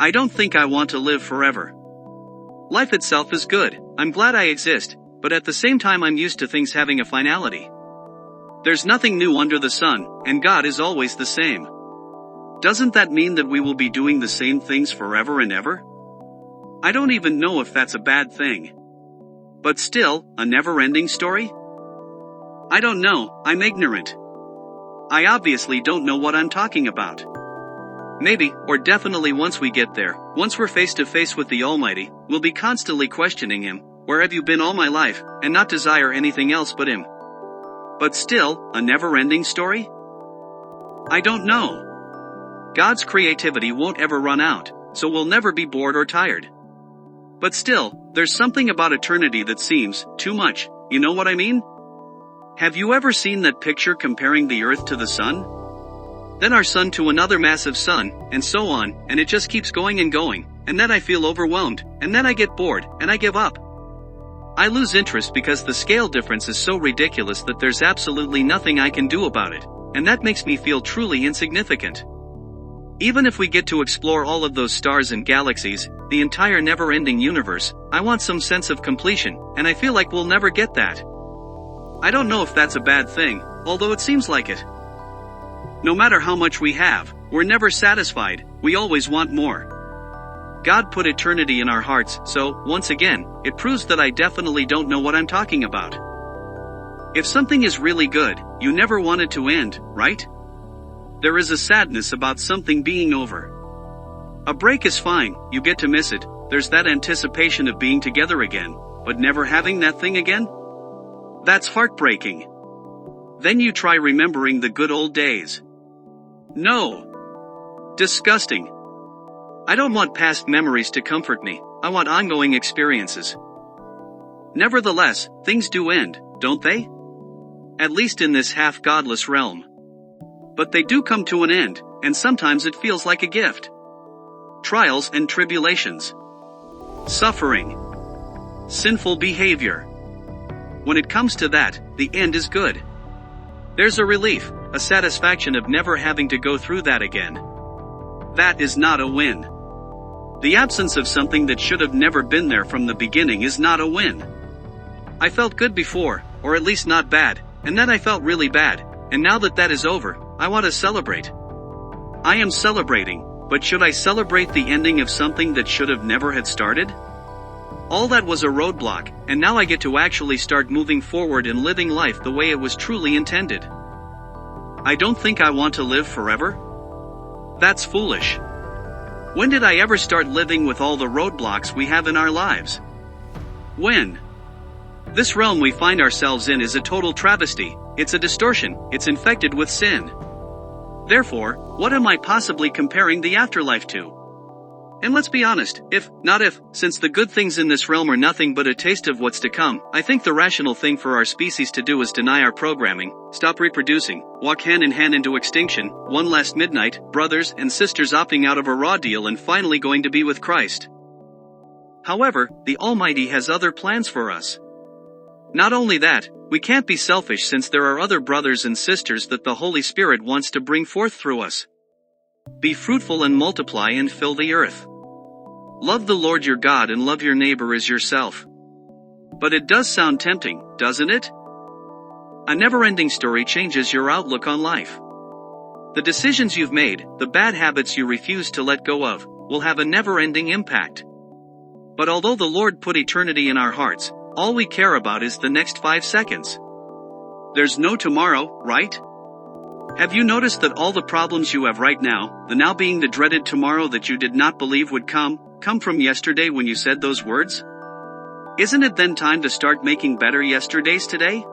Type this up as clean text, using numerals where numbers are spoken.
I don't think I want to live forever. Life itself is good, I'm glad I exist, but at the same time I'm used to things having a finality. There's nothing new under the sun, and God is always the same. Doesn't that mean that we will be doing the same things forever and ever? I don't even know if that's a bad thing. But still, a never-ending story? I don't know, I'm ignorant. I obviously don't know what I'm talking about. Maybe, or definitely once we get there, once we're face to face with the Almighty, we'll be constantly questioning Him, where have you been all my life, and not desire anything else but Him. But still, a never-ending story? I don't know. God's creativity won't ever run out, so we'll never be bored or tired. But still, there's something about eternity that seems too much, you know what I mean? Have you ever seen that picture comparing the Earth to the Sun? Then our Sun to another massive Sun, and so on, and it just keeps going, and then I feel overwhelmed, and then I get bored, and I give up. I lose interest because the scale difference is so ridiculous that there's absolutely nothing I can do about it, and that makes me feel truly insignificant. Even if we get to explore all of those stars and galaxies, the entire never-ending universe, I want some sense of completion, and I feel like we'll never get that. I don't know if that's a bad thing, although it seems like it. No matter how much we have, we're never satisfied, we always want more. God put eternity in our hearts, so, once again, it proves that I definitely don't know what I'm talking about. If something is really good, you never want it to end, right? There is a sadness about something being over. A break is fine, you get to miss it, there's that anticipation of being together again, but never having that thing again? That's heartbreaking. Then you try remembering the good old days. No. Disgusting. I don't want past memories to comfort me, I want ongoing experiences. Nevertheless, things do end, don't they? At least in this half-godless realm. But they do come to an end, and sometimes it feels like a gift. Trials and tribulations. Suffering. Sinful behavior. When it comes to that, the end is good. There's a relief, a satisfaction of never having to go through that again. That is not a win. The absence of something that should have never been there from the beginning is not a win. I felt good before, or at least not bad, and then I felt really bad, and now that that is over, I want to celebrate. I am celebrating, but should I celebrate the ending of something that should have never had started? All that was a roadblock, and now I get to actually start moving forward and living life the way it was truly intended. I don't think I want to live forever. That's foolish. When did I ever start living with all the roadblocks we have in our lives? When? This realm we find ourselves in is a total travesty, it's a distortion, it's infected with sin. Therefore, what am I possibly comparing the afterlife to? And let's be honest, since the good things in this realm are nothing but a taste of what's to come, I think the rational thing for our species to do is deny our programming, stop reproducing, walk hand in hand into extinction, one last midnight, brothers and sisters opting out of a raw deal and finally going to be with Christ. However, the Almighty has other plans for us. Not only that, we can't be selfish since there are other brothers and sisters that the Holy Spirit wants to bring forth through us. Be fruitful and multiply and fill the earth. Love the Lord your God and love your neighbor as yourself. But it does sound tempting, doesn't it? A never-ending story changes your outlook on life. The decisions you've made, the bad habits you refuse to let go of, will have a never-ending impact. But although the Lord put eternity in our hearts, all we care about is the next 5 seconds. There's no tomorrow, right? Have you noticed that all the problems you have right now, the now being the dreaded tomorrow that you did not believe would come from yesterday when you said those words? Isn't it then time to start making better yesterdays today?